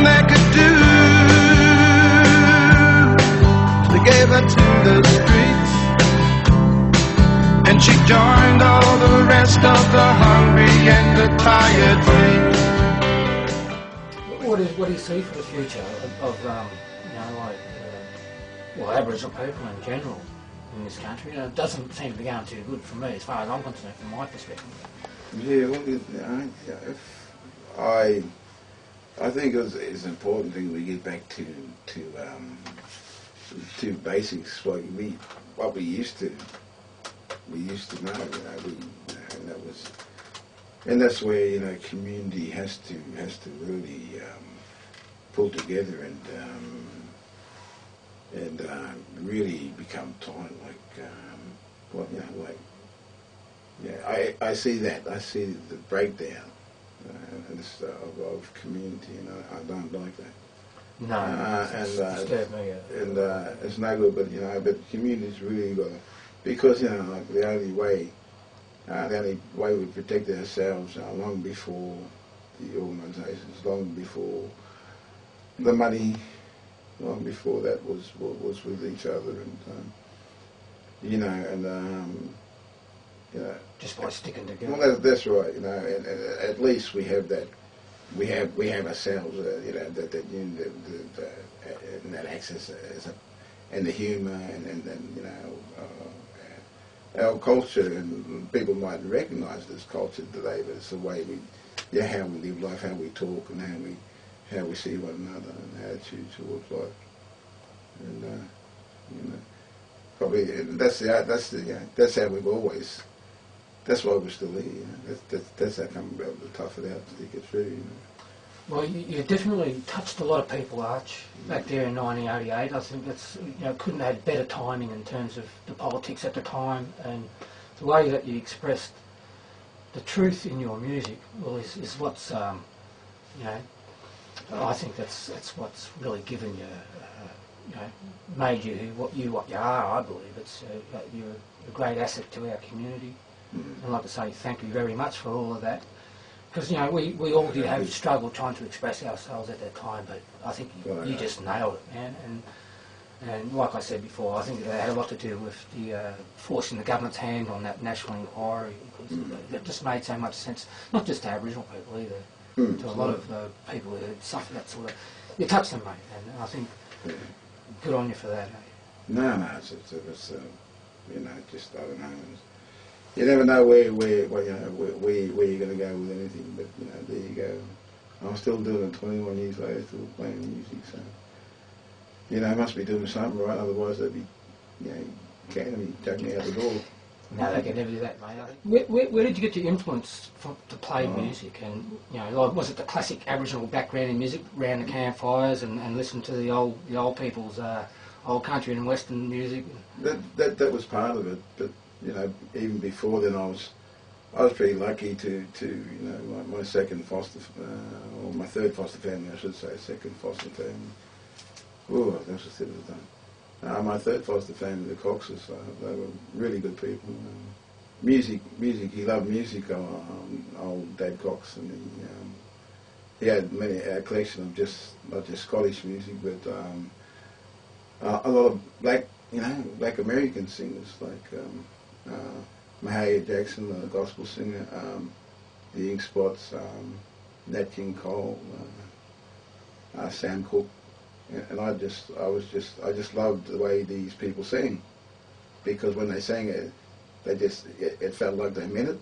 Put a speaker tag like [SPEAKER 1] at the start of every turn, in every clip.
[SPEAKER 1] they could do. They gave her to the streets, and she joined all the rest of the hungry and the tired feet.
[SPEAKER 2] What do you see for the future of you know, like, well, Aboriginal people in general in this country? You know, it doesn't seem to be going too good for me, as far as I'm concerned, from my perspective.
[SPEAKER 3] Yeah, well, you know, I think it's an important thing we get back to basics. What we used to know, you know, and that's where, you know, community has to really pull together and really become tight, like well, you know, like, yeah, I see that. I see the breakdown of community, and I don't like that.
[SPEAKER 2] No,
[SPEAKER 3] and it's no good. But, you know, but community's really got to, because, you know, like, the only way we protect ourselves long before the organisations, long before the money, long before that was with each other, and you know, and you know,
[SPEAKER 2] just by sticking together.
[SPEAKER 3] Well, that's right. You know, and at least we have that. We have ourselves. You know, and that access and the humour and you know. Our culture, and people might recognise this culture today, but it's the way how we live life, how we talk, and how we see one another, and attitude towards life, and you know, probably that's how we've always. That's why we're still here. You know? That's how come we're able to tough it out, to stick it through. You know?
[SPEAKER 2] Well, you definitely touched a lot of people, Arch, back there in 1988. I think that's, you know, couldn't have had better timing in terms of the politics at the time, and the way that you expressed the truth in your music. Well, is what's you know, I think that's what's really given you, you know, made you what you are. I believe it's you're a great asset to our community, and I'd like to say thank you very much for all of that. Because, you know, we all did have struggle trying to express ourselves at that time, but I think you just nailed it, man. And like I said before, I think it had a lot to do with the forcing the government's hand on that national inquiry. It just made so much sense, not just to Aboriginal people either, to a lot of people who suffer that sort of. You touched them, mate, and I think good on you for that. Eh?
[SPEAKER 3] No, it's you know, just I don't know. You never know where you know where you're going to go with anything, but, you know, there you go. I'm still doing it 21 years later, still playing music, so, you know, I must be doing something right, otherwise they'd be, you know, chucking me out the door.
[SPEAKER 2] No, they can never do that, mate. I think. Where did you get your influence to play music? And, you know, like, was it the classic Aboriginal background in music, round the campfires and listen to the old people's old country and western music?
[SPEAKER 3] That was part of it, but, you know, even before then, I was pretty lucky to you know, my second foster, or my third foster family, I should say, second foster family. Oh, that's just it was done. My third foster family, the Coxes, they were really good people. Music, he loved music. Old Dad Cox, and he had a collection of not just Scottish music, but a lot of black American singers like. Mahalia Jackson, the gospel singer, the Ink Spots, Nat King Cole, Sam Cooke, and I just loved the way these people sang, because when they sang it, it felt like they meant it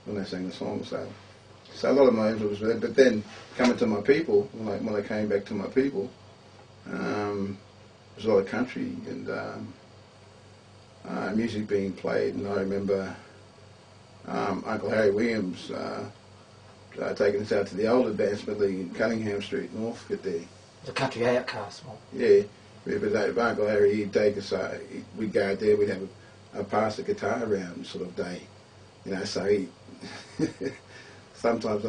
[SPEAKER 3] when they sang the song. So a lot of my influence was there. But then coming to my people, when I came back to my people, there was a lot of country and. Music being played, and I remember Uncle Harry Williams taking us out to the old advance building in Cunningham Street, Northcote there.
[SPEAKER 2] The country outcast, man.
[SPEAKER 3] Yeah, but Uncle Harry, he'd take us, we'd go out there, we'd have a pass the guitar around sort of day, you know, so he, sometimes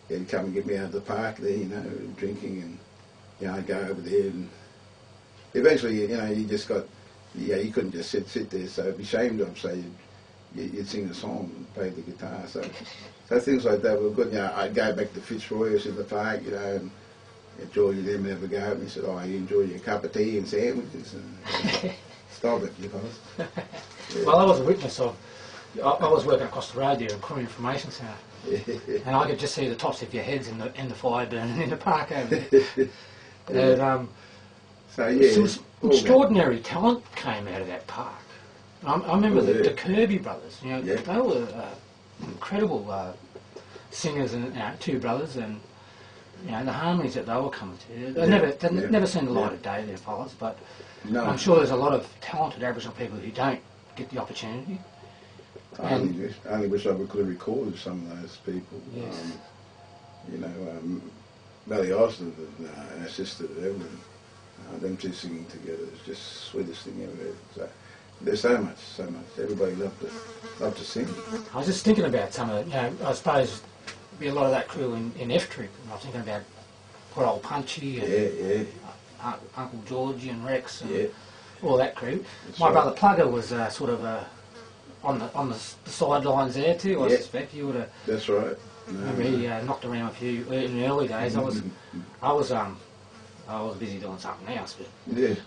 [SPEAKER 3] he'd come and get me out of the park there, you know, drinking, and, you know, I'd go over there, and eventually, you know, you just got, yeah, you couldn't just sit there, so it'd be shamed of, so you'd sing a song and play the guitar. So things like that were good. You know, I'd go back to Fitzroy, I was in the park, you know, and George would then never go and he said, "Oh, you enjoy your cup of tea and sandwiches." And, stop it, you guys. Yeah.
[SPEAKER 2] Well, I was a witness of. I was working across the road there in Crew Information Centre, and I could just see the tops of your heads in the fire burning in the park over there. And,
[SPEAKER 3] so yeah,
[SPEAKER 2] some extraordinary talent came out of that park. I remember the Kirby brothers. You know, they were incredible singers, and two brothers, and you know the harmonies that they were coming to. They never seen the light of day, their fellas, but I'm sure there's a lot of talented Aboriginal people who don't get the opportunity.
[SPEAKER 3] I only wish I could have recorded some of those people.
[SPEAKER 2] Yes.
[SPEAKER 3] You know, Melly Osland and her sister Evelyn, them two singing together is just the sweetest thing ever. So, there's so much. Everybody loved to sing.
[SPEAKER 2] I was just thinking about some of it. You know, I suppose there'd be a lot of that crew in F Troop. I was thinking about poor old Punchy and Uncle Georgie and Rex and all that crew.
[SPEAKER 3] That's
[SPEAKER 2] My brother Plugger was sort of on the sidelines there too. I suspect you would have.
[SPEAKER 3] That's right.
[SPEAKER 2] Remember he knocked around a few in the early days. I was busy doing something else, but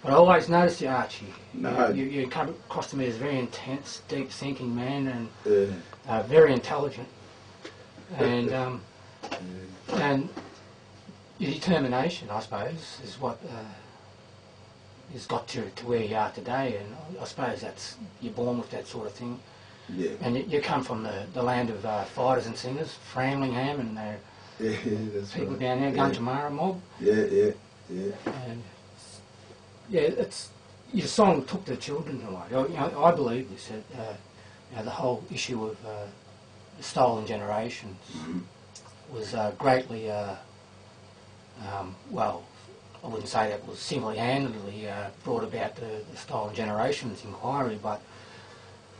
[SPEAKER 2] I always noticed you, Archie. You come across to me as a very intense, deep thinking man, and very intelligent, and your determination, I suppose, is what has got to where you are today. And I suppose you're born with that sort of thing.
[SPEAKER 3] Yeah.
[SPEAKER 2] And you come from the land of fighters and singers, Framlingham, and
[SPEAKER 3] that's
[SPEAKER 2] people
[SPEAKER 3] right.
[SPEAKER 2] down there, Gunjamara mob.
[SPEAKER 3] Yeah.
[SPEAKER 2] And it's your song took the children away. You know, I believe this. You know, the whole issue of the stolen generations was greatly, well, I wouldn't say that was single-handedly brought about the stolen generations inquiry, but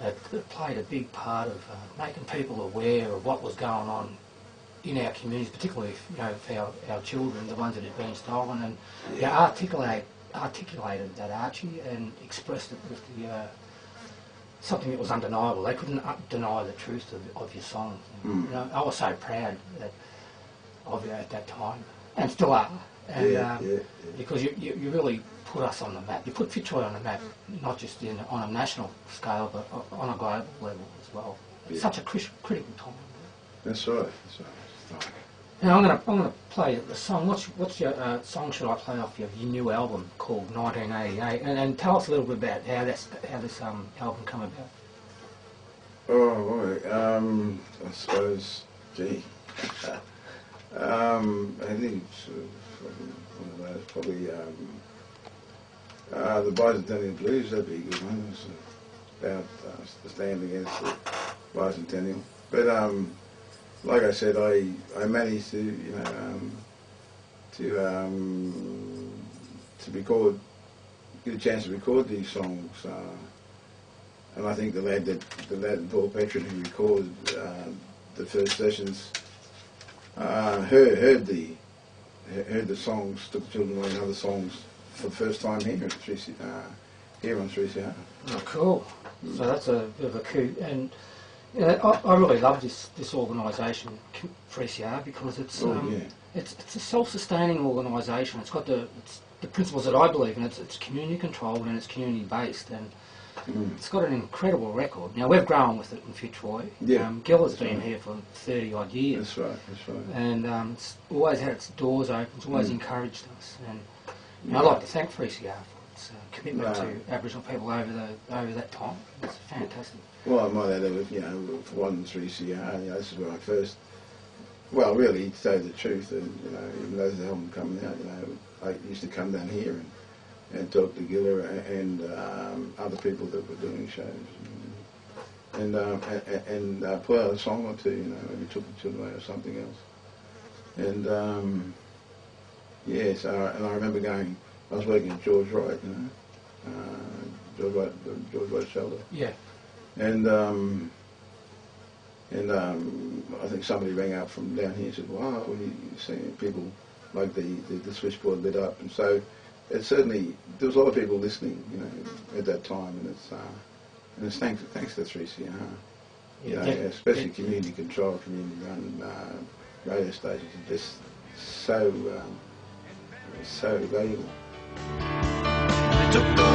[SPEAKER 2] it played a big part of making people aware of what was going on in our communities, particularly for our children, the ones that had been stolen, and articulated that, Archie, and expressed it with something that was undeniable. They couldn't deny the truth of your songs. You know, I was so proud of you at that time, and still are. And because you really put us on the map. You put Fitzroy on the map, not just on a national scale, but on a global level as well. It's such a critical time.
[SPEAKER 3] That's right.
[SPEAKER 2] Now I'm gonna play the song. What's your song should I play off your new album called 1988? And tell us a little bit about how this album come about.
[SPEAKER 3] Oh boy, I suppose, gee, I think it's one of those probably the Bicentennial Blues. That'd be a good one. It's about the stand against the Bicentennial. But like I said, I managed to get a chance to record these songs, and I think the lad Paul Petrin who recorded the first sessions heard the songs, Took the Children Away, and other songs for the first time here at 3CR, here on 3CR.
[SPEAKER 2] Oh, cool! So that's a bit of a coup, and I really love this organisation, 3CR, because it's a self-sustaining organisation. It's got the principles that I believe in. It's community controlled and it's community based, and it's got an incredible record. Now we've grown with it in Fitzroy. Gil has been here for 30 odd years.
[SPEAKER 3] That's right.
[SPEAKER 2] And it's always had its doors open. It's always encouraged us, and I'd like to thank 3CR for its commitment to Aboriginal people over that time. It's fantastic.
[SPEAKER 3] Well, I might add, for one 3CR, this is where I first, well, really, to tell you the truth, and even though the album coming out, I used to come down here and talk to Giller and other people that were doing shows, and put out a song or two, maybe Took the Children Away or something else, and and I remember I was working at George Wright, George Wright Shelter. Yeah. And I think somebody rang up from down here and said, "Wow, you seeing people like the switchboard lit up," and so it certainly there was a lot of people listening, at that time, and it's thanks to 3CR. You know, especially community controlled, community run radio stations are just so valuable.
[SPEAKER 1] They took the